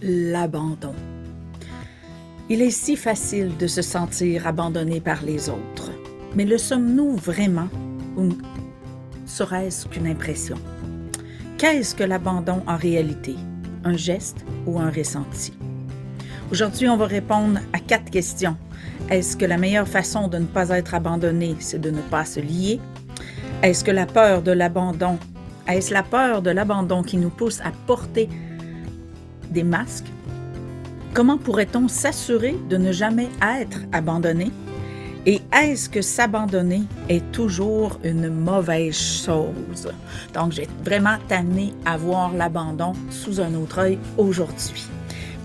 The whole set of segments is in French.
L'abandon. Il est si facile de se sentir abandonné par les autres. Mais le sommes-nous vraiment ou serait-ce qu'une impression? Qu'est-ce que l'abandon en réalité? Un geste ou un ressenti? Aujourd'hui, on va répondre à 4 questions. Est-ce que la meilleure façon de ne pas être abandonné, c'est de ne pas se lier? Est-ce que la peur de l'abandon, est-ce la peur de l'abandon qui nous pousse à porter des masques? Comment pourrait-on s'assurer de ne jamais être abandonné? Et est-ce que s'abandonner est toujours une mauvaise chose? Donc, je vais vraiment t'amener à voir l'abandon sous un autre œil aujourd'hui.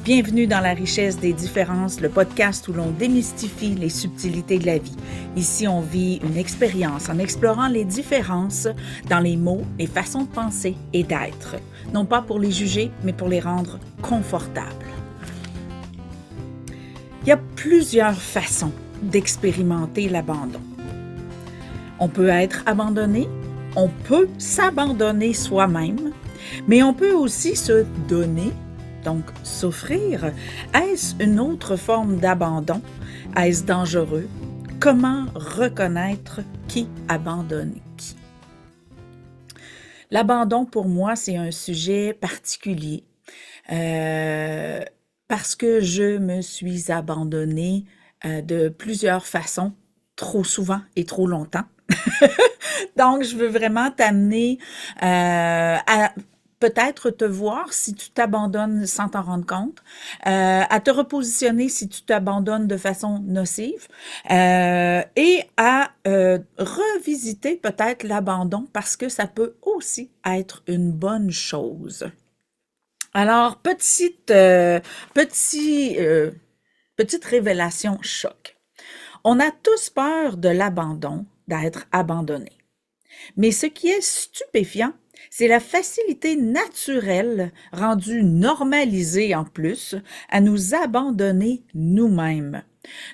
Bienvenue dans La richesse des différences, le podcast où l'on démystifie les subtilités de la vie. Ici, on vit une expérience en explorant les différences dans les mots, les façons de penser et d'être. Non pas pour les juger, mais pour les rendre confortables. Il y a plusieurs façons d'expérimenter l'abandon. On peut être abandonné, on peut s'abandonner soi-même, mais on peut aussi se donner, donc s'offrir. Est-ce une autre forme d'abandon? Est-ce dangereux? Comment reconnaître qui abandonne qui? L'abandon, pour moi, c'est un sujet particulier parce que je me suis abandonnée de plusieurs façons, trop souvent et trop longtemps. Donc, je veux vraiment t'amener à peut-être te voir si tu t'abandonnes sans t'en rendre compte, à te repositionner si tu t'abandonnes de façon nocive et à revisiter peut-être l'abandon parce que ça peut aussi être une bonne chose. Alors, petite révélation choc. On a tous peur de l'abandon, d'être abandonné. Mais ce qui est stupéfiant, c'est la facilité naturelle, rendue normalisée en plus, à nous abandonner nous-mêmes.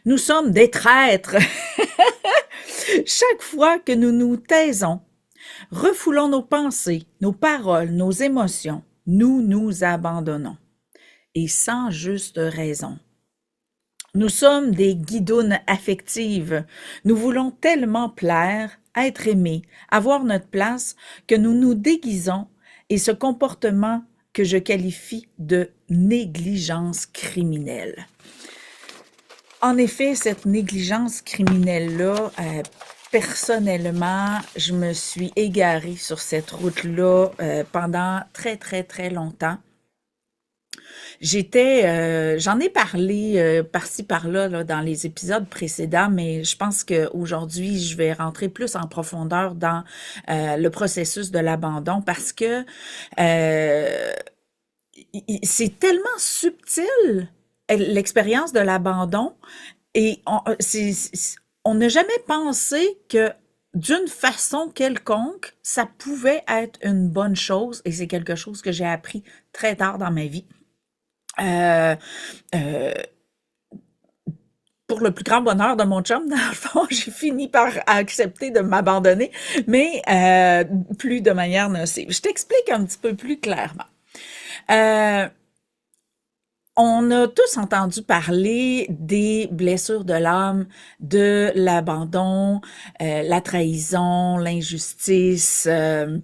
Nous sommes des traîtres. Chaque fois que nous nous taisons, refoulons nos pensées, nos paroles, nos émotions, nous nous abandonnons. Et sans juste raison. Nous sommes des guidounes affectives. Nous voulons tellement plaire, être aimés, avoir notre place, que nous nous déguisons et ce comportement que je qualifie de négligence criminelle. En effet, cette négligence criminelle-là, personnellement, je me suis égarée sur cette route-là pendant très, très, très longtemps. J'en ai parlé par-ci par-là là, dans les épisodes précédents, mais je pense qu'aujourd'hui, je vais rentrer plus en profondeur dans le processus de l'abandon parce que c'est tellement subtil l'expérience de l'abandon et on n'a jamais pensé que d'une façon quelconque, ça pouvait être une bonne chose et c'est quelque chose que j'ai appris très tard dans ma vie. Euh, euh, pour le plus grand bonheur de mon chum, dans le fond, j'ai fini par accepter de m'abandonner, mais plus de manière nocive. Je t'explique un petit peu plus clairement. On a tous entendu parler des blessures de l'âme, de l'abandon, la trahison, l'injustice, attends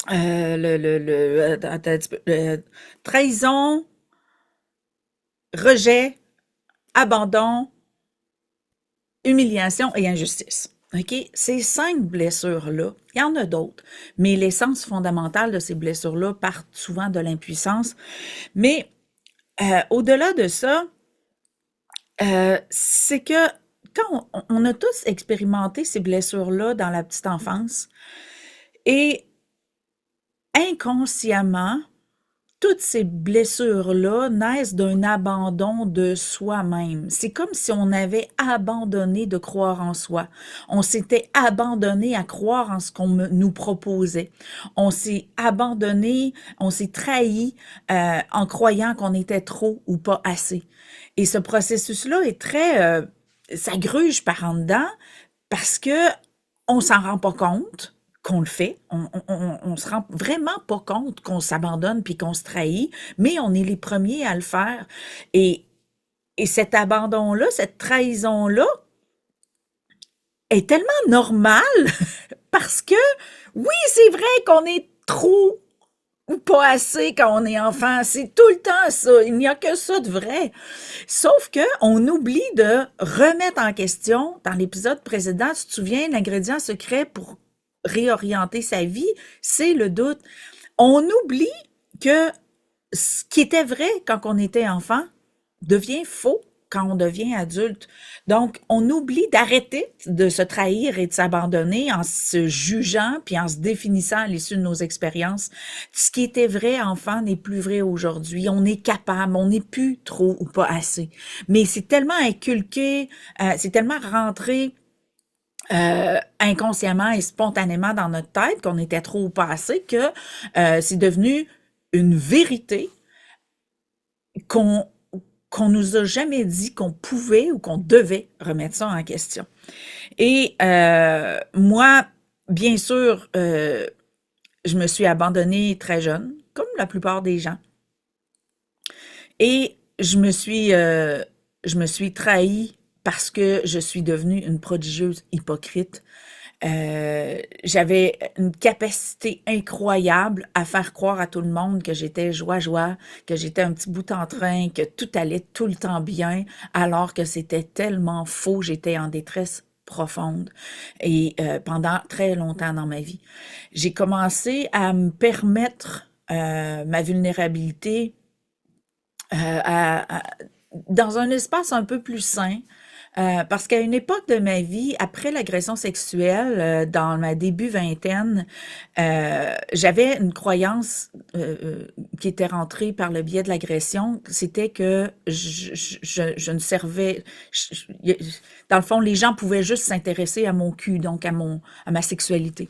un petit peu, trahison, rejet, abandon, humiliation et injustice. OK? Ces 5 blessures-là, il y en a d'autres, mais l'essence fondamentale de ces blessures-là partent souvent de l'impuissance. Mais au-delà de ça, c'est que quand on a tous expérimenté ces blessures-là dans la petite enfance et inconsciemment, toutes ces blessures-là naissent d'un abandon de soi-même. C'est comme si on avait abandonné de croire en soi. On s'était abandonné à croire en ce qu'on nous proposait. On s'est abandonné, on s'est trahi en croyant qu'on était trop ou pas assez. Et ce processus-là est ça gruge par en dedans parce que on s'en rend pas compte. qu'on le fait. On se rend vraiment pas compte qu'on s'abandonne puis qu'on se trahit, mais on est les premiers à le faire. Et, et cet abandon-là, cette trahison-là est tellement normale parce que, oui, c'est vrai qu'on est trop ou pas assez quand on est enfant. C'est tout le temps ça. Il n'y a que ça de vrai. Sauf que on oublie de remettre en question, dans l'épisode précédent, tu te souviens, l'ingrédient secret pour réorienter sa vie, c'est le doute. On oublie que ce qui était vrai quand on était enfant devient faux quand on devient adulte. Donc, on oublie d'arrêter de se trahir et de s'abandonner en se jugeant puis en se définissant à l'issue de nos expériences. Ce qui était vrai enfant n'est plus vrai aujourd'hui. On est capable, on n'est plus trop ou pas assez. Mais c'est tellement inculqué, c'est tellement rentré inconsciemment et spontanément dans notre tête qu'on était trop ou pas assez que c'est devenu une vérité qu'on qu'on nous a jamais dit qu'on pouvait ou qu'on devait remettre ça en question. Et moi, bien sûr, je me suis abandonnée très jeune, comme la plupart des gens. Et je me suis trahie parce que je suis devenue une prodigieuse hypocrite. J'avais une capacité incroyable à faire croire à tout le monde que j'étais joie-joie, que j'étais un petit bout en train, que tout allait tout le temps bien, alors que c'était tellement faux, j'étais en détresse profonde et pendant très longtemps dans ma vie. J'ai commencé à me permettre ma vulnérabilité dans un espace un peu plus sain, parce qu'à une époque de ma vie, après l'agression sexuelle, dans ma début vingtaine, j'avais une croyance qui était rentrée par le biais de l'agression, c'était que je ne servais... dans le fond, les gens pouvaient juste s'intéresser à mon cul, donc à ma sexualité.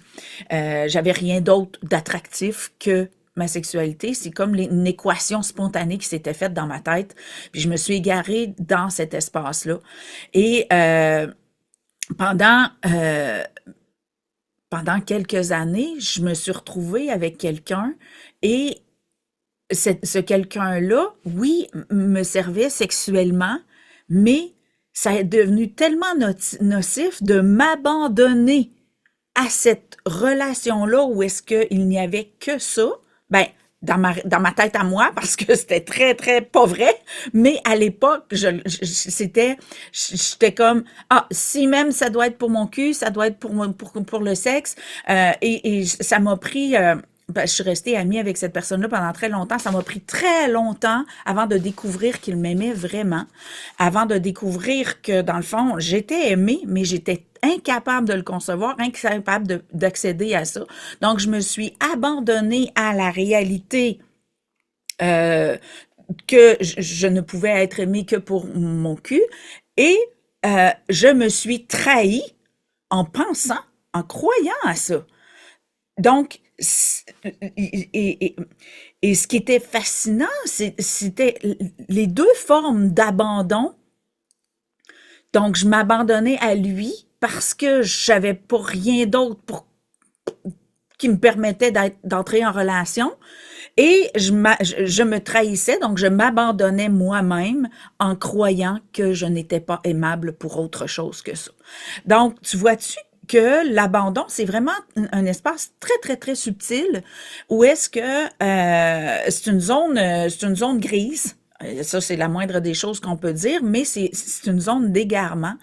J'avais rien d'autre d'attractif que ma sexualité, c'est comme une équation spontanée qui s'était faite dans ma tête, puis je me suis égarée dans cet espace-là. Et pendant pendant quelques années, je me suis retrouvée avec quelqu'un et ce quelqu'un-là, oui, me servait sexuellement, mais ça est devenu tellement nocif de m'abandonner à cette relation-là où est-ce qu'il n'y avait que ça, ben, dans ma tête à moi, parce que c'était très, très pas vrai, mais à l'époque, j'étais comme, ah, si même ça doit être pour mon cul, ça doit être pour le sexe, et ça m'a pris, ben, je suis restée amie avec cette personne-là pendant très longtemps. Ça m'a pris très longtemps avant de découvrir qu'il m'aimait vraiment, avant de découvrir que, dans le fond, j'étais aimée, mais j'étais incapable de le concevoir, incapable d'accéder à ça. Donc, je me suis abandonnée à la réalité euh, que je ne pouvais être aimée que pour mon cul et je me suis trahie en pensant, en croyant à ça. Donc, et ce qui était fascinant, c'était les deux formes d'abandon. Donc, je m'abandonnais à lui parce que j'avais pas rien d'autre qui me permettait d'entrer en relation. Et je me trahissais, donc je m'abandonnais moi-même en croyant que je n'étais pas aimable pour autre chose que ça. Donc, tu vois-tu que l'abandon, c'est vraiment un espace très, très, très subtil où est-ce que c'est une zone grise. Ça, c'est la moindre des choses qu'on peut dire, mais c'est une zone d'égarement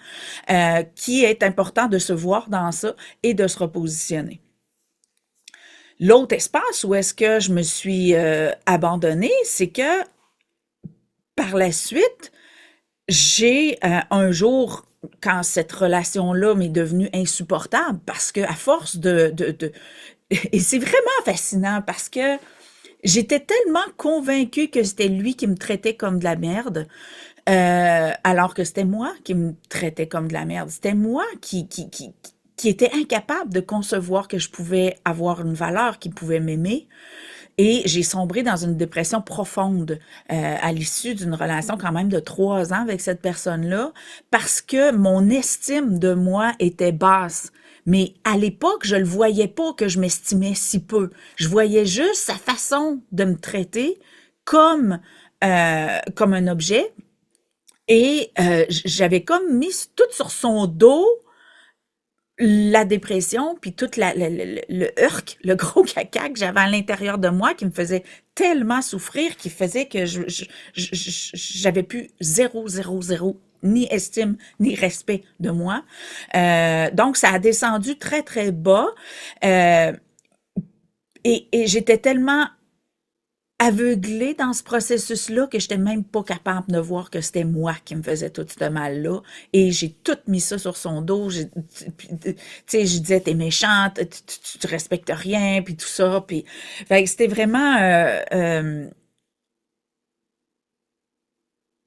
qui est important de se voir dans ça et de se repositionner. L'autre espace où est-ce que je me suis abandonnée, c'est que par la suite, j'ai un jour, quand cette relation-là m'est devenue insupportable, parce que à force et c'est vraiment fascinant parce que j'étais tellement convaincue que c'était lui qui me traitait comme de la merde, alors que c'était moi qui me traitais comme de la merde. C'était moi qui était incapable de concevoir que je pouvais avoir une valeur, qu'il pouvait m'aimer. Et j'ai sombré dans une dépression profonde à l'issue d'une relation quand même de 3 ans avec cette personne-là, parce que mon estime de moi était basse. Mais à l'époque, je le voyais pas que je m'estimais si peu. Je voyais juste sa façon de me traiter comme, comme un objet et j'avais comme mis tout sur son dos la dépression, puis toute le urk, le gros caca que j'avais à l'intérieur de moi qui me faisait tellement souffrir, qui faisait que j'avais plus zéro, zéro, zéro, ni estime, ni respect de moi. Donc, ça a descendu très, très bas. Euh, et j'étais tellement aveuglée dans ce processus-là que j'étais même pas capable de voir que c'était moi qui me faisais tout ce mal-là. Et j'ai tout mis ça sur son dos. Tu sais, je disais, t'es méchante, tu respectes rien, puis tout ça. Puis, fait que c'était vraiment...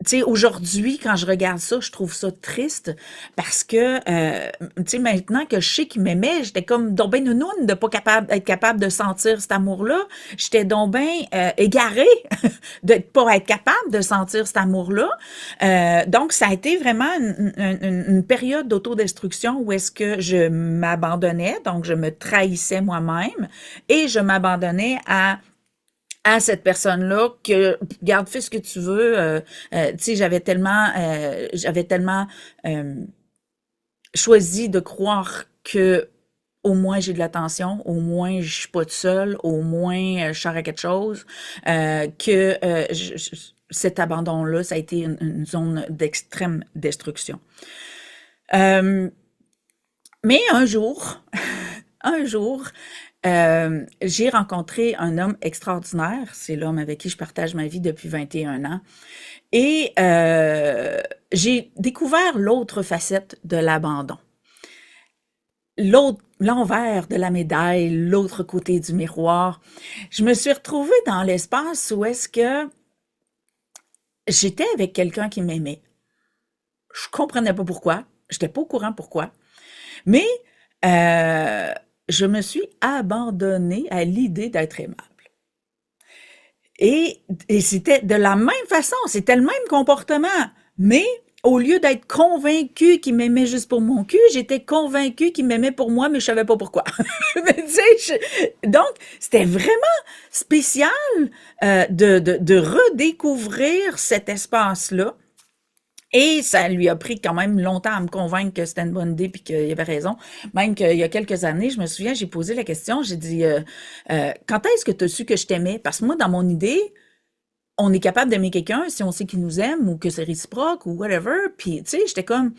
tu sais, aujourd'hui, quand je regarde ça, je trouve ça triste parce que, tu sais, maintenant que je sais qu'il m'aimait, j'étais comme donc ben nounoune de pas capable, être capable de sentir cet amour-là. J'étais donc ben égarée de pas être capable de sentir cet amour-là. Donc, ça a été vraiment une période d'autodestruction où est-ce que je m'abandonnais, donc je me trahissais moi-même et je m'abandonnais à cette personne-là que garde fais ce que tu veux tu sais j'avais tellement euh, choisi de croire que au moins j'ai de l'attention, au moins je suis pas toute seule, au moins je sers à quelque chose, que cet abandon-là, ça a été une zone d'extrême destruction. Euh, mais un jour, un jour, j'ai rencontré un homme extraordinaire. C'est l'homme avec qui je partage ma vie depuis 21 ans. Et j'ai découvert l'autre facette de l'abandon. L'envers de la médaille, l'autre côté du miroir. Je me suis retrouvée dans l'espace où est-ce que j'étais avec quelqu'un qui m'aimait. Je comprenais pas pourquoi. J'étais pas au courant pourquoi. Mais euh, je me suis abandonnée à l'idée d'être aimable. Et c'était de la même façon, c'était le même comportement. Mais au lieu d'être convaincue qu'il m'aimait juste pour mon cul, j'étais convaincue qu'il m'aimait pour moi, mais je savais pas pourquoi. Mais tu sais, donc, c'était vraiment spécial de redécouvrir cet espace-là. Et ça lui a pris quand même longtemps à me convaincre que c'était une bonne idée puis qu'il avait raison. Même qu'il y a quelques années, je me souviens, j'ai posé la question, j'ai dit quand est-ce que tu as su que je t'aimais? Parce que moi, dans mon idée, on est capable d'aimer quelqu'un si on sait qu'il nous aime ou que c'est réciproque ou whatever. Puis, tu sais, j'étais comme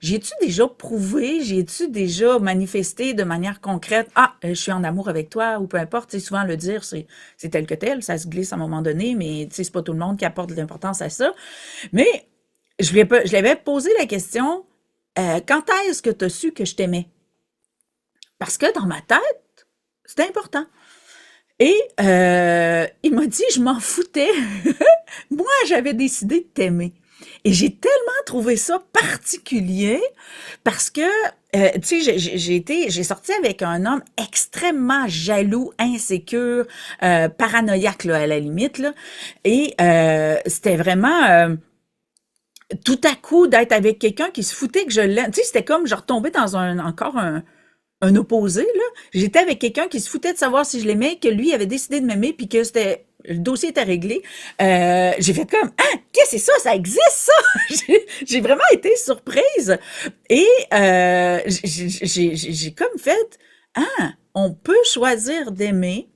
j'ai-tu déjà prouvé, j'ai-tu déjà manifesté de manière concrète, ah, je suis en amour avec toi ou peu importe, tu sais, souvent le dire, c'est tel que tel, ça se glisse à un moment donné, mais tu sais, c'est pas tout le monde qui apporte de l'importance à ça. Mais je lui avais posé la question, quand est-ce que tu as su que je t'aimais? Parce que dans ma tête, c'était important. Et il m'a dit, je m'en foutais. Moi, j'avais décidé de t'aimer. Et j'ai tellement trouvé ça particulier parce que, tu sais, j'ai sorti avec un homme extrêmement jaloux, insécure, paranoïaque là, à la limite là, et c'était vraiment tout à coup d'être avec quelqu'un qui se foutait que je l'aime. Tu sais, c'était comme je retombais dans un opposé, là. J'étais avec quelqu'un qui se foutait de savoir si je l'aimais, que lui avait décidé de m'aimer, puis que c'était le dossier était réglé. J'ai fait comme ah qu'est-ce que c'est ça, ça existe ça. J'ai vraiment été surprise et j'ai comme fait ah on peut choisir d'aimer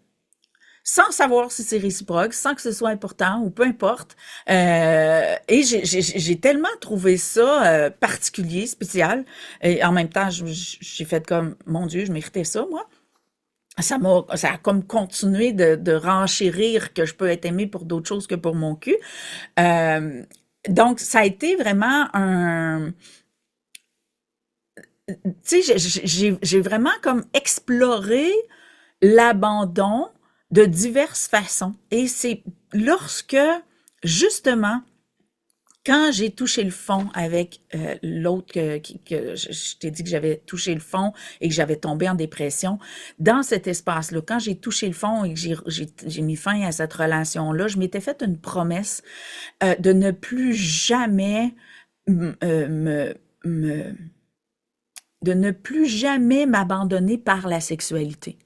sans savoir si c'est réciproque, sans que ce soit important ou peu importe. Et j'ai tellement trouvé ça particulier, spécial. Et en même temps, j'ai fait comme, mon Dieu, je méritais ça, moi. Ça a comme continué de renchérir que je peux être aimée pour d'autres choses que pour mon cul. Euh, donc, ça a été vraiment un... Tu sais, j'ai vraiment comme exploré l'abandon de diverses façons. Et c'est lorsque, justement, quand j'ai touché le fond avec l'autre que je t'ai dit que j'avais touché le fond et que j'avais tombé en dépression, dans cet espace-là, quand j'ai touché le fond et que j'ai mis fin à cette relation-là, je m'étais fait une promesse de ne plus jamais me, me, me de ne plus jamais m'abandonner par la sexualité.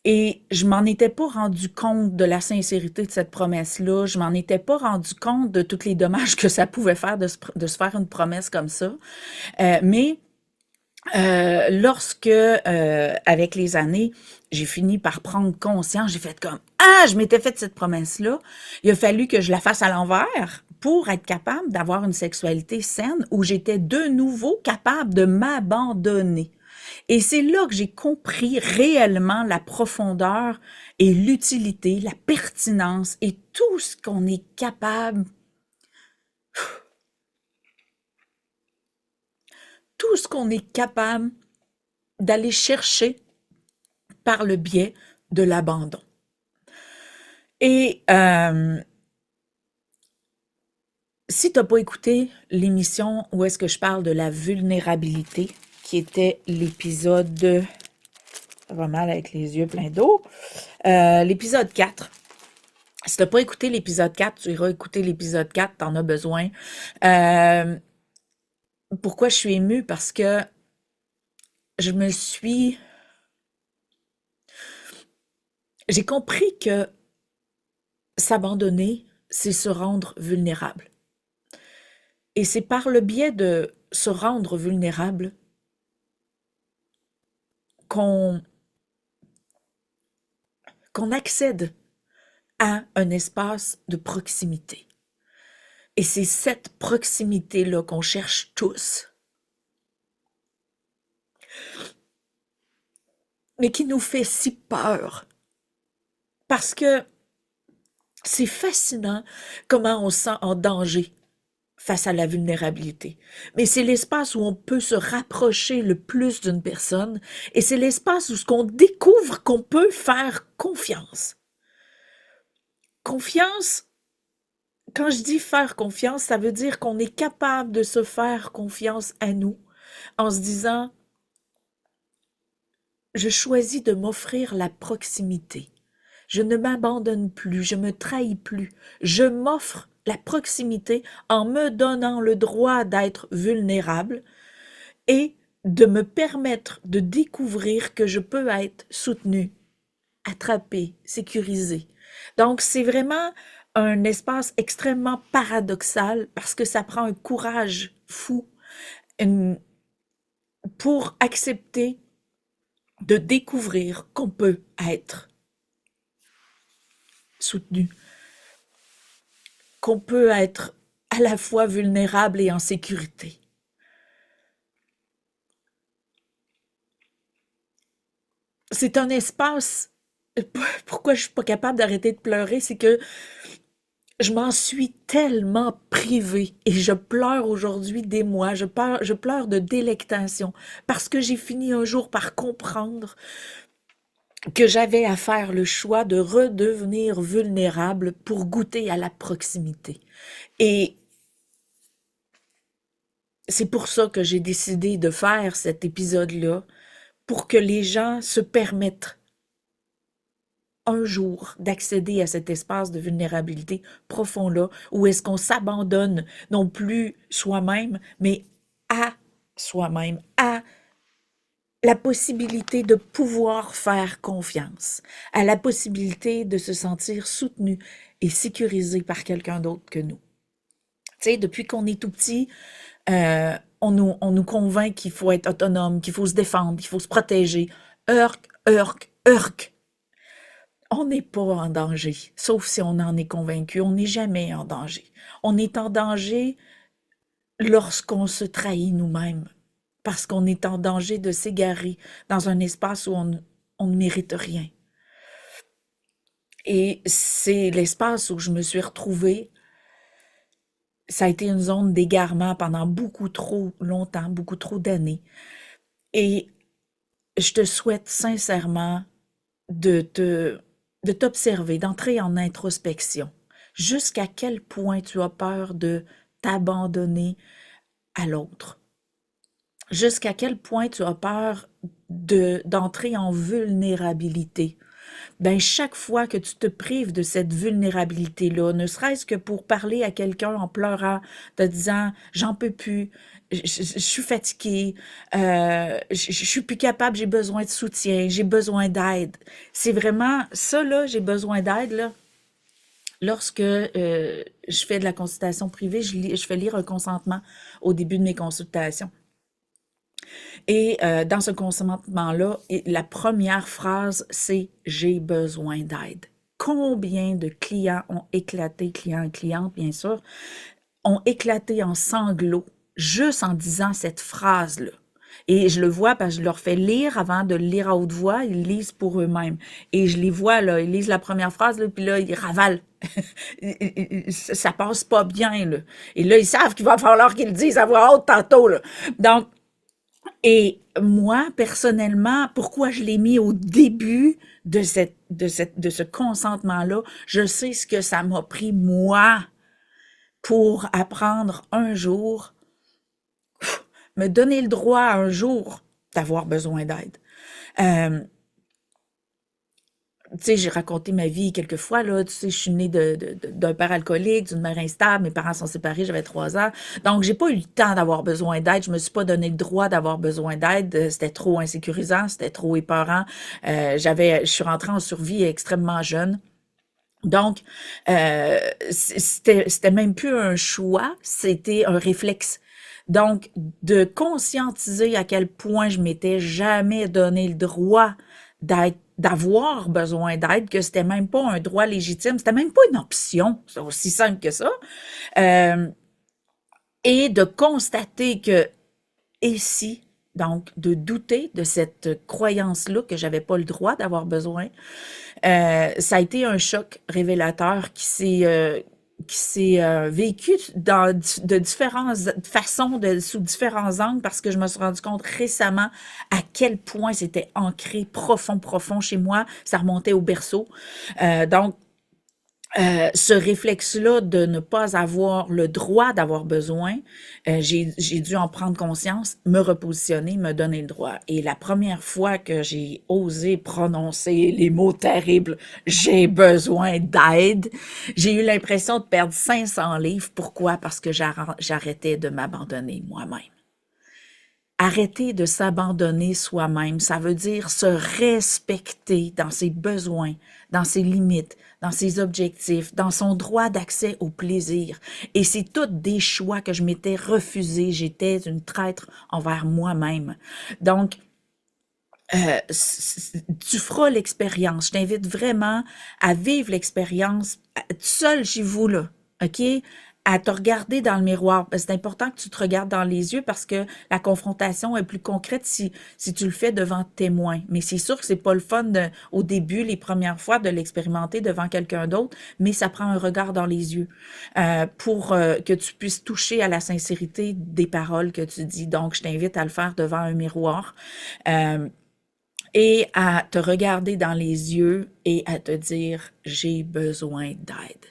Et je m'en étais pas rendu compte de la sincérité de cette promesse-là. Je m'en étais pas rendu compte de tous les dommages que ça pouvait faire de se faire une promesse comme ça. Mais lorsque, avec les années, j'ai fini par prendre conscience, j'ai fait comme, ah, je m'étais fait cette promesse-là. Il a fallu que je la fasse à l'envers pour être capable d'avoir une sexualité saine où j'étais de nouveau capable de m'abandonner. Et c'est là que j'ai compris réellement la profondeur et l'utilité, la pertinence et tout ce qu'on est capable, tout ce qu'on est capable d'aller chercher par le biais de l'abandon. Et si tu n'as pas écouté l'émission où est-ce que je parle de la vulnérabilité, qui était l'épisode, ça va mal avec les yeux pleins d'eau, l'épisode 4. Si tu n'as pas écouté l'épisode 4, tu iras écouter l'épisode 4, tu en as besoin. Pourquoi je suis émue? Parce que j'ai compris que s'abandonner, c'est se rendre vulnérable. Et c'est par le biais de se rendre vulnérable qu'on accède à un espace de proximité. Et c'est cette proximité-là qu'on cherche tous, mais qui nous fait si peur. Parce que c'est fascinant comment on se sent en danger face à la vulnérabilité. Mais c'est l'espace où on peut se rapprocher le plus d'une personne et c'est l'espace où ce qu'on découvre qu'on peut faire confiance. Confiance, quand je dis faire confiance, ça veut dire qu'on est capable de se faire confiance à nous en se disant « Je choisis de m'offrir la proximité. Je ne m'abandonne plus, je me trahis plus. Je m'offre la proximité en me donnant le droit d'être vulnérable et de me permettre de découvrir que je peux être soutenue, attrapée, sécurisée. » Donc, c'est vraiment un espace extrêmement paradoxal parce que ça prend un courage fou pour accepter de découvrir qu'on peut être soutenu, qu'on peut être à la fois vulnérable et en sécurité. C'est un espace, pourquoi je suis pas capable d'arrêter de pleurer, c'est que je m'en suis tellement privée et je pleure aujourd'hui d'émoi, je pleure de délectation parce que j'ai fini un jour par comprendre que j'avais à faire le choix de redevenir vulnérable pour goûter à la proximité. Et c'est pour ça que j'ai décidé de faire cet épisode-là, pour que les gens se permettent un jour d'accéder à cet espace de vulnérabilité profond-là, où est-ce qu'on s'abandonne non plus soi-même, mais à soi-même, à la possibilité de pouvoir faire confiance, à la possibilité de se sentir soutenu et sécurisé par quelqu'un d'autre que nous. Tu sais, depuis qu'on est tout petit, on nous convainc qu'il faut être autonome, qu'il faut se défendre, qu'il faut se protéger. Urk, urk, urk. On n'est pas en danger, sauf si on en est convaincu. On n'est jamais en danger. On est en danger lorsqu'on se trahit nous-mêmes, parce qu'on est en danger de s'égarer dans un espace où on ne mérite rien. Et c'est l'espace où je me suis retrouvée. Ça a été une zone d'égarement pendant beaucoup trop longtemps, beaucoup trop d'années. Et je te souhaite sincèrement de t'observer, d'entrer en introspection. Jusqu'à quel point tu as peur de t'abandonner à l'autre? Jusqu'à quel point tu as peur d'entrer en vulnérabilité ben chaque fois que tu te prives de cette vulnérabilité-là, ne serait-ce que pour parler à quelqu'un en pleurant, te disant j'en peux plus, je suis fatiguée, je suis plus capable, j'ai besoin de soutien, j'ai besoin d'aide. C'est vraiment ça là, j'ai besoin d'aide là. Lorsque je fais de la consultation privée, je fais lire un consentement au début de mes consultations. Et dans ce consentement-là, la première phrase, c'est j'ai besoin d'aide. Combien de clients ont éclaté, clients et clientes, bien sûr, ont éclaté en sanglots juste en disant cette phrase-là. Et je le vois parce que je leur fais lire avant de le lire à haute voix, ils lisent pour eux-mêmes. Et je les vois, là, ils lisent la première phrase, là, puis là, ils ravalent. Ça passe pas bien, là. Et là, ils savent qu'il va falloir qu'ils le disent à voix haute tantôt, là. Donc, et moi, personnellement, pourquoi je l'ai mis au début de ce consentement-là, je sais ce que ça m'a pris, moi, pour apprendre un jour, me donner le droit un jour d'avoir besoin d'aide. Euh, Tu sais, j'ai raconté ma vie quelques fois, là. Tu sais, je suis née d'un père alcoolique, d'une mère instable. Mes parents sont séparés, j'avais 3 ans. Donc, j'ai pas eu le temps d'avoir besoin d'aide. Je me suis pas donné le droit d'avoir besoin d'aide. C'était trop insécurisant, c'était trop épeurant. Je suis rentrée en survie extrêmement jeune. Donc, c'était même plus un choix, c'était un réflexe. Donc, de conscientiser à quel point je m'étais jamais donné le droit d'avoir besoin d'aide, que c'était même pas un droit légitime, c'était même pas une option, c'est aussi simple que ça, euh, et de constater que, et si, donc, de douter de cette croyance-là que j'avais pas le droit d'avoir besoin, ça a été un choc révélateur qui s'est vécu de différentes façons, sous différents angles, parce que je me suis rendu compte récemment à quel point c'était ancré profond, profond chez moi. Ça remontait au berceau. Donc, ce réflexe-là de ne pas avoir le droit d'avoir besoin, j'ai dû en prendre conscience, me repositionner, me donner le droit. Et la première fois que j'ai osé prononcer les mots terribles «j'ai besoin d'aide», j'ai eu l'impression de perdre 500 livres. Pourquoi? Parce que j'arrêtais de m'abandonner moi-même. Arrêter de s'abandonner soi-même, ça veut dire se respecter dans ses besoins, dans ses limites, dans ses objectifs, dans son droit d'accès au plaisir. Et c'est toutes des choix que je m'étais refusés. J'étais une traître envers moi-même. Donc, tu feras l'expérience. Je t'invite vraiment à vivre l'expérience seul chez vous, là, OK? À te regarder dans le miroir. C'est important que tu te regardes dans les yeux parce que la confrontation est plus concrète si tu le fais devant témoin. Mais c'est sûr que c'est pas le fun au début, les premières fois, de l'expérimenter devant quelqu'un d'autre, mais ça prend un regard dans les yeux pour que tu puisses toucher à la sincérité des paroles que tu dis. Donc, je t'invite à le faire devant un miroir. Et à te regarder dans les yeux et à te dire « j'ai besoin d'aide ».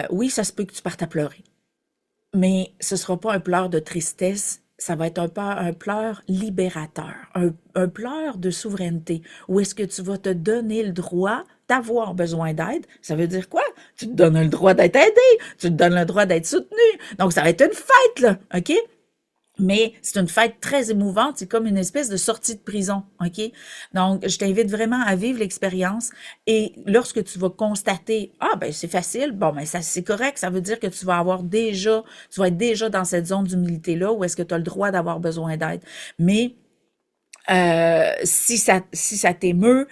Oui, ça se peut que tu partes à pleurer, mais ce sera pas un pleur de tristesse, ça va être un pleur libérateur, un pleur de souveraineté, où est-ce que tu vas te donner le droit d'avoir besoin d'aide. Ça veut dire quoi? Tu te donnes le droit d'être aidé, tu te donnes le droit d'être soutenu. Donc, ça va être une fête, là, OK? Mais c'est une fête très émouvante, c'est comme une espèce de sortie de prison, OK? Donc, je t'invite vraiment à vivre l'expérience et lorsque tu vas constater, ah ben c'est facile, bon ben ça c'est correct, ça veut dire que tu vas être déjà dans cette zone d'humilité-là où est-ce que tu as le droit d'avoir besoin d'aide. Mais si ça t'émeut,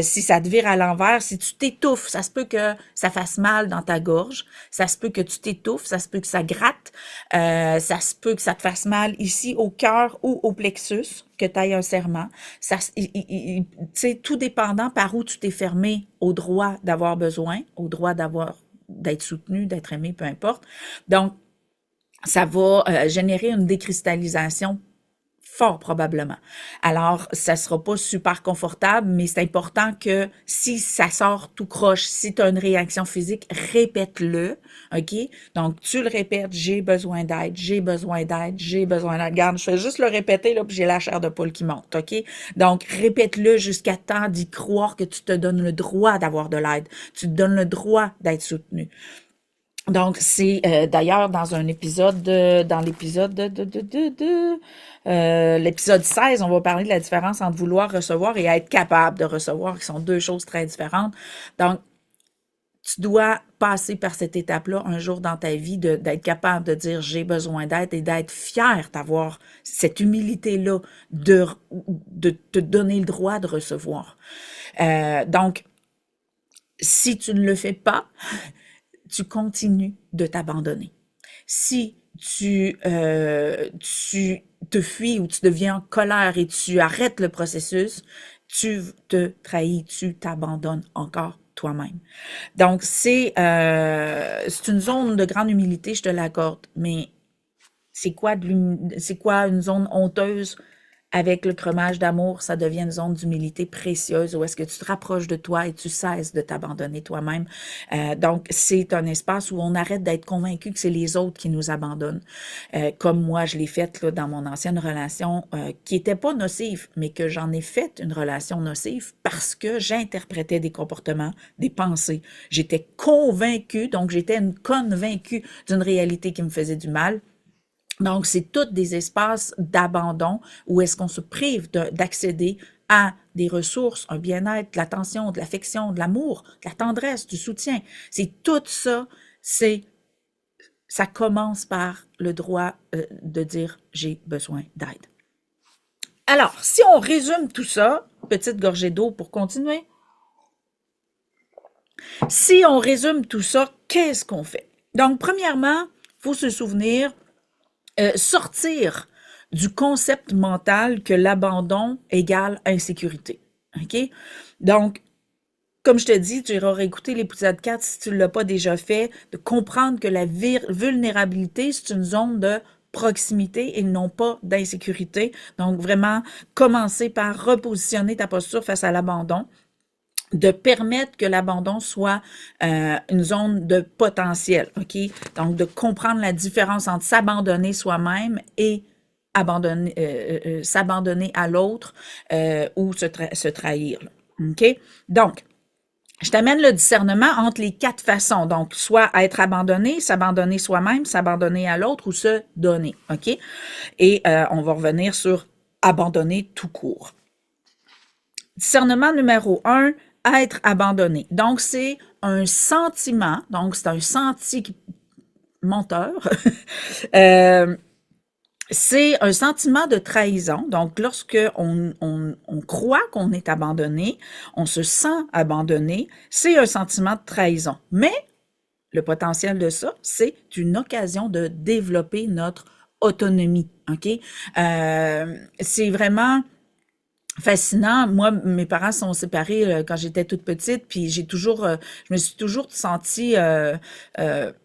si ça te vire à l'envers, si tu t'étouffes, ça se peut que ça fasse mal dans ta gorge, ça se peut que tu t'étouffes, ça se peut que ça gratte, ça se peut que ça te fasse mal ici au cœur ou au plexus, que tu ailles un serrement. Tu sais, tout dépendant par où tu t'es fermé au droit d'avoir besoin, au droit d'être soutenu, d'être aimé, peu importe. Donc, ça va générer une décristallisation Fort probablement. Alors, ça sera pas super confortable, mais c'est important que si ça sort tout croche, si tu as une réaction physique, répète-le, OK? Donc, tu le répètes, j'ai besoin d'aide, j'ai besoin d'aide, j'ai besoin d'aide. Regarde, je fais juste le répéter, là, puis j'ai la chair de poule qui monte, OK? Donc, répète-le jusqu'à temps d'y croire que tu te donnes le droit d'avoir de l'aide. Tu te donnes le droit d'être soutenu. Donc, c'est d'ailleurs dans un épisode, dans l'épisode l'épisode 16, on va parler de la différence entre vouloir recevoir et être capable de recevoir, qui sont deux choses très différentes. Donc, tu dois passer par cette étape-là un jour dans ta vie, d'être capable de dire j'ai besoin d'aide et d'être fier d'avoir cette humilité-là, de te donner le droit de recevoir. Donc, si tu ne le fais pas, tu continues de t'abandonner. Si tu te fuis ou tu deviens en colère et tu arrêtes le processus, tu te trahis, tu t'abandonnes encore toi-même. Donc, c'est une zone de grande humilité, je te l'accorde, mais c'est quoi une zone honteuse? Avec le crémage d'amour, ça devient une zone d'humilité précieuse où est-ce que tu te rapproches de toi et tu cesses de t'abandonner toi-même. Donc, c'est un espace où on arrête d'être convaincu que c'est les autres qui nous abandonnent. Comme moi, je l'ai fait là, dans mon ancienne relation qui était pas nocive, mais que j'en ai fait une relation nocive parce que j'interprétais des comportements, des pensées. J'étais convaincue, donc j'étais une convaincue d'une réalité qui me faisait du mal. Donc, c'est tous des espaces d'abandon où est-ce qu'on se prive d'accéder à des ressources, un bien-être, de l'attention, de l'affection, de l'amour, de la tendresse, du soutien. C'est tout ça, ça commence par le droit de dire « j'ai besoin d'aide ». Alors, si on résume tout ça, petite gorgée d'eau pour continuer. Si on résume tout ça, qu'est-ce qu'on fait? Donc, premièrement, il faut se souvenir sortir du concept mental que l'abandon égale insécurité. OK? Donc, comme je te dis, tu iras réécouter l'épisode 4 si tu ne l'as pas déjà fait, de comprendre que la vulnérabilité, c'est une zone de proximité et non pas d'insécurité. Donc, vraiment, commencer par repositionner ta posture face à l'abandon, de permettre que l'abandon soit une zone de potentiel, OK? Donc, de comprendre la différence entre s'abandonner soi-même et s'abandonner à l'autre ou se trahir. Là. OK? Donc, je t'amène le discernement entre les 4 façons. Donc, soit être abandonné, s'abandonner soi-même, s'abandonner à l'autre ou se donner. OK? Et on va revenir sur abandonner tout court. Discernement numéro 1, être abandonné. Donc, c'est un sentiment, donc c'est un menteur. C'est un sentiment de trahison. Donc, lorsque on croit qu'on est abandonné, on se sent abandonné, c'est un sentiment de trahison. Mais le potentiel de ça, c'est une occasion de développer notre autonomie. OK? C'est vraiment fascinant. Moi, mes parents sont séparés quand j'étais toute petite, puis je me suis toujours sentie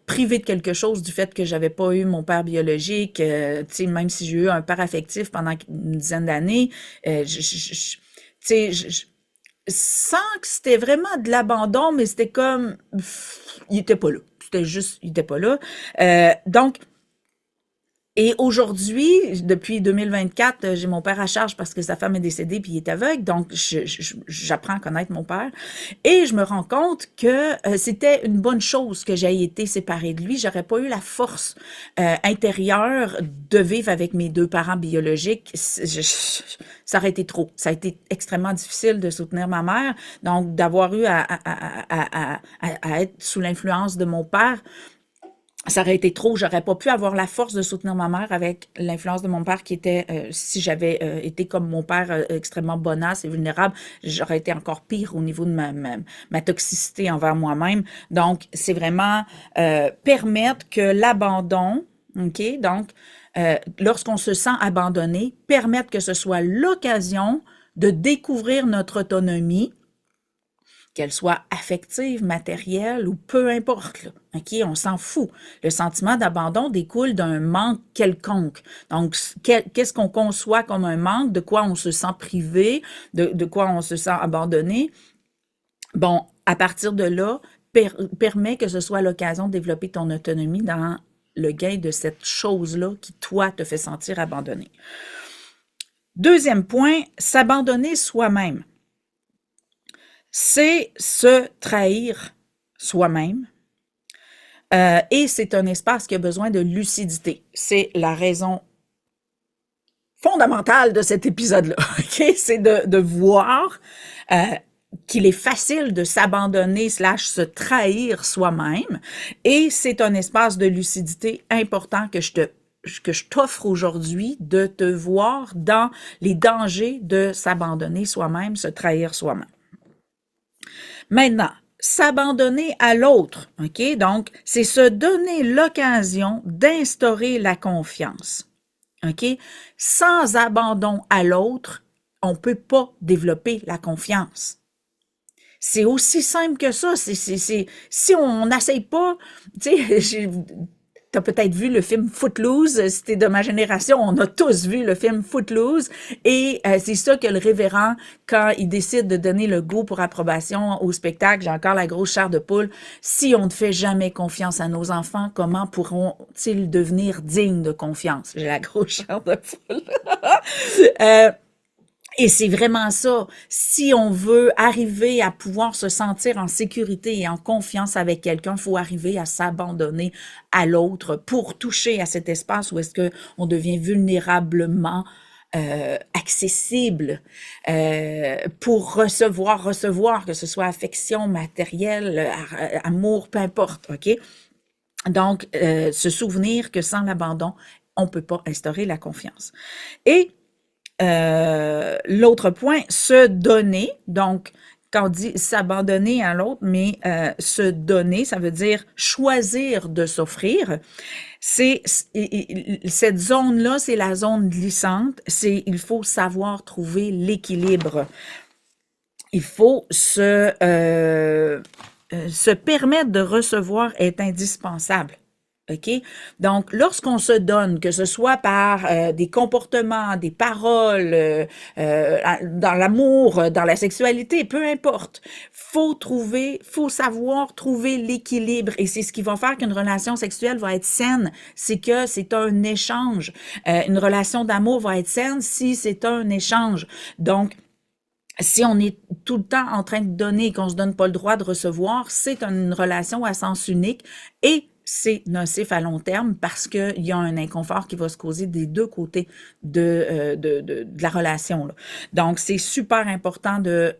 privée de quelque chose du fait que j'avais pas eu mon père biologique. Tu sais, même si j'ai eu un père affectif pendant une dizaine d'années, tu sais, sans que c'était vraiment de l'abandon, mais c'était comme, il était pas là. C'était juste, il était pas là. Donc, et aujourd'hui, depuis 2024, j'ai mon père à charge parce que sa femme est décédée puis il est aveugle, donc j'apprends à connaître mon père. Et je me rends compte que c'était une bonne chose que j'aie été séparée de lui. J'aurais pas eu la force intérieure de vivre avec mes 2 parents biologiques. Ça aurait été trop. Ça a été extrêmement difficile de soutenir ma mère. Donc, d'avoir eu à être sous l'influence de mon père, ça aurait été trop, j'aurais pas pu avoir la force de soutenir ma mère avec l'influence de mon père qui était, si j'avais été comme mon père, extrêmement bonasse et vulnérable, j'aurais été encore pire au niveau de ma toxicité envers moi-même. Donc, c'est vraiment permettre que l'abandon, OK? Donc, lorsqu'on se sent abandonné, permettre que ce soit l'occasion de découvrir notre autonomie qu'elle soit affective, matérielle ou peu importe, là, OK? On s'en fout. Le sentiment d'abandon découle d'un manque quelconque. Donc, qu'est-ce qu'on conçoit comme un manque? De quoi on se sent privé? De quoi on se sent abandonné? Bon, à partir de là, permet que ce soit l'occasion de développer ton autonomie dans le gain de cette chose-là qui, toi, te fait sentir abandonné. Deuxième point, s'abandonner soi-même. C'est se trahir soi-même et c'est un espace qui a besoin de lucidité. C'est la raison fondamentale de cet épisode-là, OK? C'est de voir qu'il est facile de s'abandonner / se trahir soi-même et c'est un espace de lucidité important que je t'offre aujourd'hui de te voir dans les dangers de s'abandonner soi-même, se trahir soi-même. Maintenant, s'abandonner à l'autre, OK? Donc, c'est se donner l'occasion d'instaurer la confiance, OK? Sans abandon à l'autre, on ne peut pas développer la confiance. C'est aussi simple que ça. Si on n'essaye pas, tu sais, t'as peut-être vu le film Footloose, si t'es de ma génération, on a tous vu le film Footloose, et c'est ça que le révérend, quand il décide de donner le go pour approbation au spectacle, j'ai encore la grosse chair de poule, si on ne fait jamais confiance à nos enfants, comment pourront-ils devenir dignes de confiance? J'ai la grosse chair de poule. Et c'est vraiment ça. Si on veut arriver à pouvoir se sentir en sécurité et en confiance avec quelqu'un, il faut arriver à s'abandonner à l'autre pour toucher à cet espace où est-ce que on devient vulnérablement accessible pour recevoir, que ce soit affection, matériel, amour, peu importe, OK? Donc, se souvenir que sans l'abandon, on peut pas instaurer la confiance. Et l'autre point, se donner, donc quand on dit s'abandonner à l'autre, mais se donner, ça veut dire choisir de s'offrir. Cette zone-là, c'est la zone glissante, il faut savoir trouver l'équilibre. Il faut se permettre de recevoir est indispensable. OK? Donc, lorsqu'on se donne, que ce soit par des comportements, des paroles, dans l'amour, dans la sexualité, peu importe, faut savoir trouver l'équilibre. Et c'est ce qui va faire qu'une relation sexuelle va être saine, c'est que c'est un échange. Une relation d'amour va être saine si c'est un échange. Donc, si on est tout le temps en train de donner et qu'on se donne pas le droit de recevoir, c'est une relation à sens unique et c'est nocif à long terme parce qu'il y a un inconfort qui va se causer des deux côtés de la relation, là. Donc, c'est super important de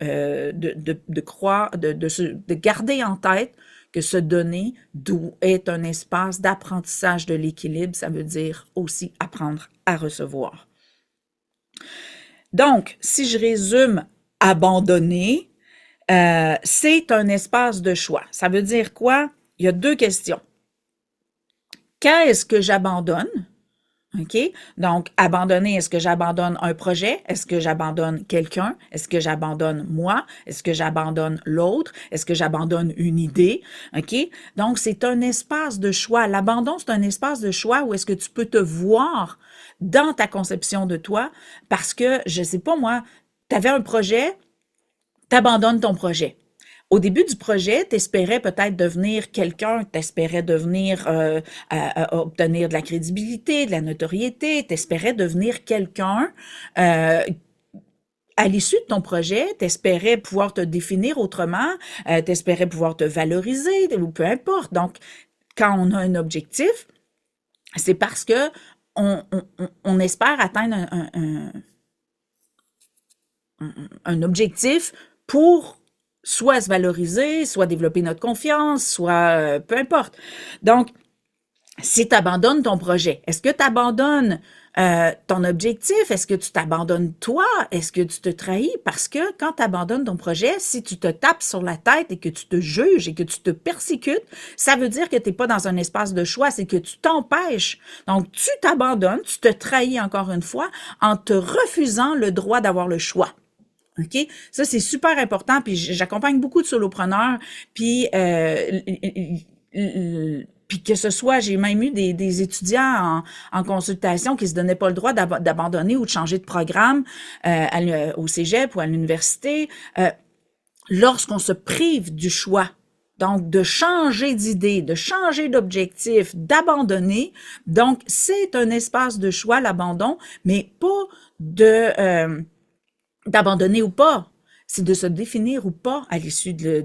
garder en tête que se donner est un espace d'apprentissage de l'équilibre. Ça veut dire aussi apprendre à recevoir. Donc, si je résume, abandonner, c'est un espace de choix. Ça veut dire quoi? Il y a deux questions. Qu'est-ce que j'abandonne? OK? Donc, abandonner, est-ce que j'abandonne un projet? Est-ce que j'abandonne quelqu'un? Est-ce que j'abandonne moi? Est-ce que j'abandonne l'autre? Est-ce que j'abandonne une idée? OK? Donc, c'est un espace de choix. L'abandon, c'est un espace de choix où est-ce que tu peux te voir dans ta conception de toi parce que, je sais pas moi, tu avais un projet, tu abandonnes ton projet. Au début du projet, tu espérais peut-être devenir quelqu'un, tu espérais devenir obtenir de la crédibilité, de la notoriété, tu espérais devenir quelqu'un à l'issue de ton projet, tu espérais pouvoir te définir autrement, tu espérais pouvoir te valoriser, ou peu importe. Donc, quand on a un objectif, c'est parce que on espère atteindre un objectif pour soit se valoriser, soit développer notre confiance, soit peu importe. Donc, si tu abandonnes ton projet, est-ce que tu abandonnes ton objectif? Est-ce que tu t'abandonnes toi? Est-ce que tu te trahis? Parce que quand tu abandonnes ton projet, si tu te tapes sur la tête et que tu te juges et que tu te persécutes, ça veut dire que tu n'es pas dans un espace de choix, c'est que tu t'empêches. Donc, tu t'abandonnes, tu te trahis encore une fois en te refusant le droit d'avoir le choix. OK? Ça, c'est super important. Puis j'accompagne beaucoup de solopreneurs. Puis, puis que ce soit, j'ai même eu des étudiants en consultation qui se donnaient pas le droit d'abandonner ou de changer de programme au cégep ou à l'université. Lorsqu'on se prive du choix, donc de changer d'idée, de changer d'objectif, d'abandonner, donc c'est un espace de choix, l'abandon, mais pas d'abandonner ou pas, c'est de se définir ou pas à l'issue de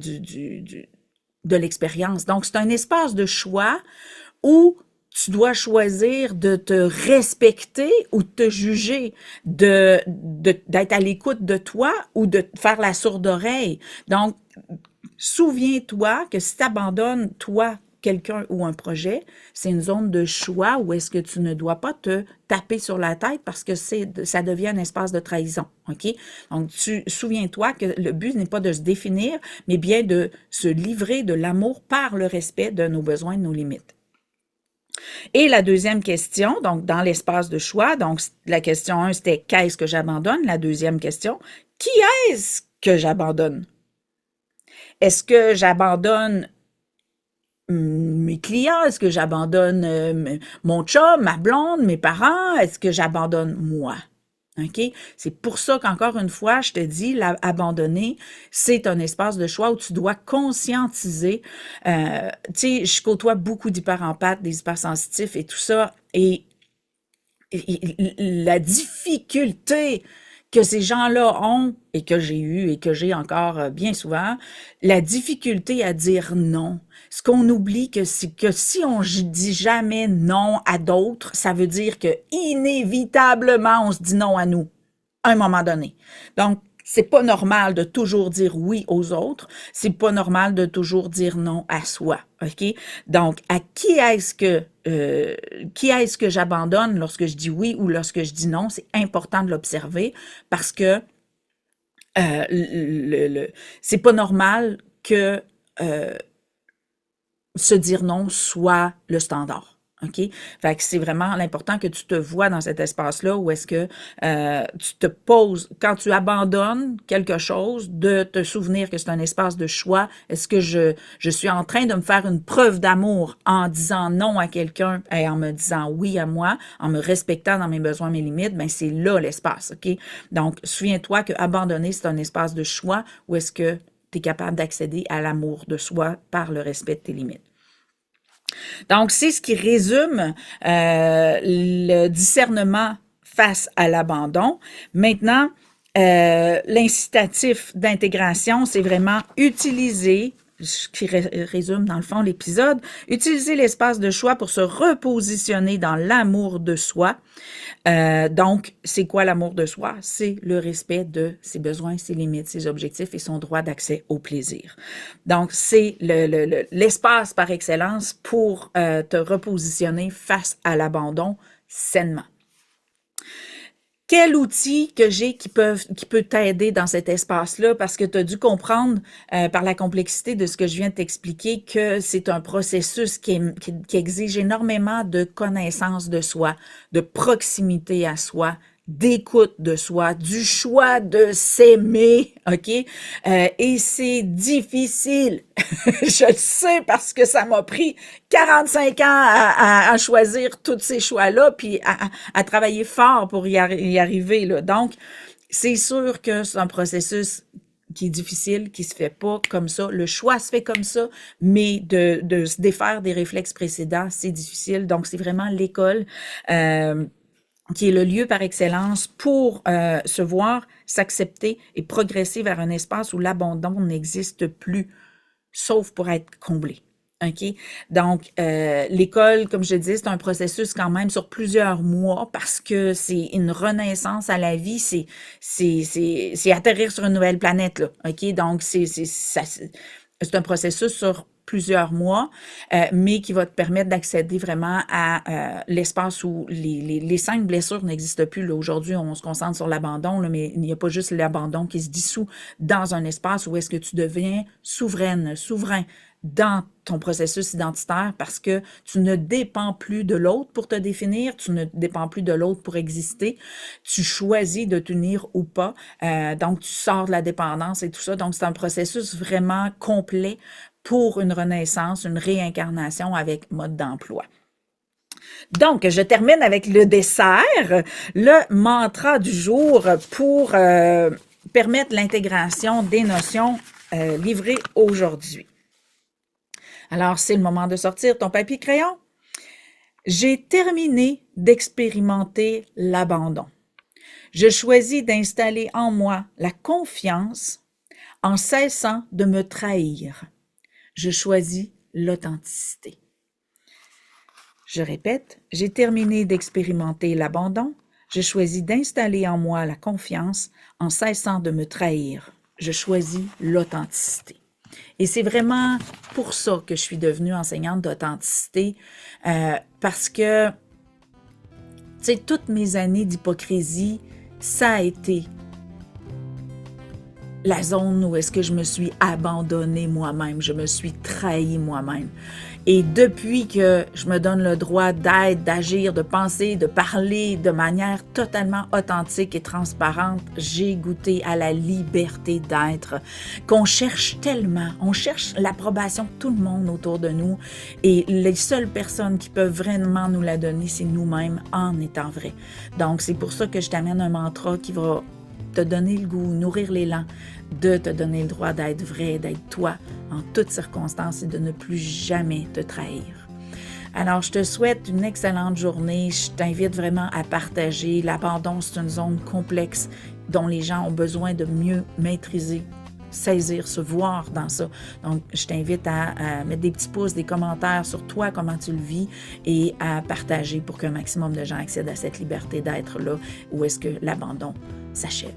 l'expérience. Donc, c'est un espace de choix où tu dois choisir de te respecter ou de te juger, d'être à l'écoute de toi ou de faire la sourde oreille. Donc, souviens-toi que si tu abandonnes, toi, quelqu'un ou un projet, c'est une zone de choix où est-ce que tu ne dois pas te taper sur la tête parce que ça devient un espace de trahison, OK? Donc, souviens-toi que le but n'est pas de se définir, mais bien de se livrer de l'amour par le respect de nos besoins, de nos limites. Et la deuxième question, donc dans l'espace de choix, donc la question 1, c'était qu'est-ce que j'abandonne? La deuxième question, qui est-ce que j'abandonne? Est-ce que j'abandonne mes clients? Est-ce que j'abandonne mon chum, ma blonde, mes parents? Est-ce que j'abandonne moi? OK? C'est pour ça qu'encore une fois, je te dis, abandonner, c'est un espace de choix où tu dois conscientiser. Tu sais, je côtoie beaucoup d'hyperempathes, des hypersensitifs et tout ça, et la difficulté que ces gens-là ont, et que j'ai eu et que j'ai encore bien souvent, la difficulté à dire non. Ce qu'on oublie, c'est que si on dit jamais non à d'autres, ça veut dire que inévitablement, on se dit non à nous, à un moment donné. Donc, c'est pas normal de toujours dire oui aux autres. C'est pas normal de toujours dire non à soi. OK? Donc, à qui est-ce que j'abandonne lorsque je dis oui ou lorsque je dis non? C'est important de l'observer parce que c'est pas normal que se dire non soit le standard. OK? Fait que c'est vraiment l'important que tu te vois dans cet espace-là où est-ce que tu te poses, quand tu abandonnes quelque chose, de te souvenir que c'est un espace de choix. Est-ce que je suis en train de me faire une preuve d'amour en disant non à quelqu'un et en me disant oui à moi, en me respectant dans mes besoins, mes limites? Ben c'est là l'espace, OK? Donc, souviens-toi que abandonner, c'est un espace de choix où est-ce que tu es capable d'accéder à l'amour de soi par le respect de tes limites. Donc, c'est ce qui résume le discernement face à l'abandon. Maintenant, l'incitatif d'intégration, c'est vraiment utiliser, ce qui résume dans le fond l'épisode, utiliser l'espace de choix pour se repositionner dans l'amour de soi. Donc, c'est quoi l'amour de soi? C'est le respect de ses besoins, ses limites, ses objectifs et son droit d'accès au plaisir. Donc, c'est l'espace par excellence pour te repositionner face à l'abandon sainement. Quel outil que j'ai qui peut t'aider dans cet espace-là? Parce que tu as dû comprendre par la complexité de ce que je viens de t'expliquer que c'est un processus qui exige énormément de connaissance de soi, de proximité à soi, d'écoute de soi, du choix de s'aimer, OK? Et c'est difficile. Je le sais parce que ça m'a pris 45 ans à choisir tous ces choix-là, puis à travailler fort pour y arriver, là. Donc, c'est sûr que c'est un processus qui est difficile, qui se fait pas comme ça. Le choix se fait comme ça, mais de se défaire des réflexes précédents, c'est difficile. Donc, c'est vraiment l'école qui est le lieu par excellence pour se voir, s'accepter et progresser vers un espace où l'abandon n'existe plus, sauf pour être comblé. OK? Donc, l'école, comme je disais, c'est un processus quand même sur plusieurs mois parce que c'est une renaissance à la vie, c'est atterrir sur une nouvelle planète, là. OK? Donc, c'est un processus sur plusieurs mois, mais qui va te permettre d'accéder vraiment à l'espace où les 5 blessures n'existent plus. Là, aujourd'hui, on se concentre sur l'abandon, là, mais il n'y a pas juste l'abandon qui se dissout dans un espace où est-ce que tu deviens souverain dans ton processus identitaire parce que tu ne dépends plus de l'autre pour te définir, tu ne dépends plus de l'autre pour exister, tu choisis de t'unir ou pas, donc tu sors de la dépendance et tout ça, donc c'est un processus vraiment complet pour une renaissance, une réincarnation avec mode d'emploi. Donc, je termine avec le dessert, le mantra du jour pour permettre l'intégration des notions livrées aujourd'hui. Alors, c'est le moment de sortir ton papier crayon. J'ai terminé d'expérimenter l'abandon. Je choisis d'installer en moi la confiance en cessant de me trahir. Je choisis l'authenticité. Je répète, j'ai terminé d'expérimenter l'abandon. Je choisis d'installer en moi la confiance en cessant de me trahir. Je choisis l'authenticité. Et c'est vraiment pour ça que je suis devenue enseignante d'authenticité, parce que, tu sais, toutes mes années d'hypocrisie, ça a été la zone où est-ce que je me suis abandonnée moi-même, je me suis trahie moi-même. Et depuis que je me donne le droit d'être, d'agir, de penser, de parler de manière totalement authentique et transparente, j'ai goûté à la liberté d'être qu'on cherche tellement. On cherche l'approbation de tout le monde autour de nous et les seules personnes qui peuvent vraiment nous la donner, c'est nous-mêmes en étant vrais. Donc, c'est pour ça que je t'amène un mantra qui va te donner le goût, nourrir l'élan, de te donner le droit d'être vrai, d'être toi en toutes circonstances et de ne plus jamais te trahir. Alors, je te souhaite une excellente journée. Je t'invite vraiment à partager. L'abandon, c'est une zone complexe dont les gens ont besoin de mieux maîtriser, saisir, se voir dans ça. Donc, je t'invite à mettre des petits pouces, des commentaires sur toi, comment tu le vis et à partager pour qu'un maximum de gens accèdent à cette liberté d'être là où est-ce que l'abandon s'achève.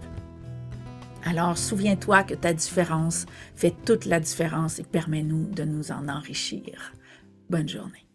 Alors, souviens-toi que ta différence fait toute la différence et permets-nous de nous en enrichir. Bonne journée.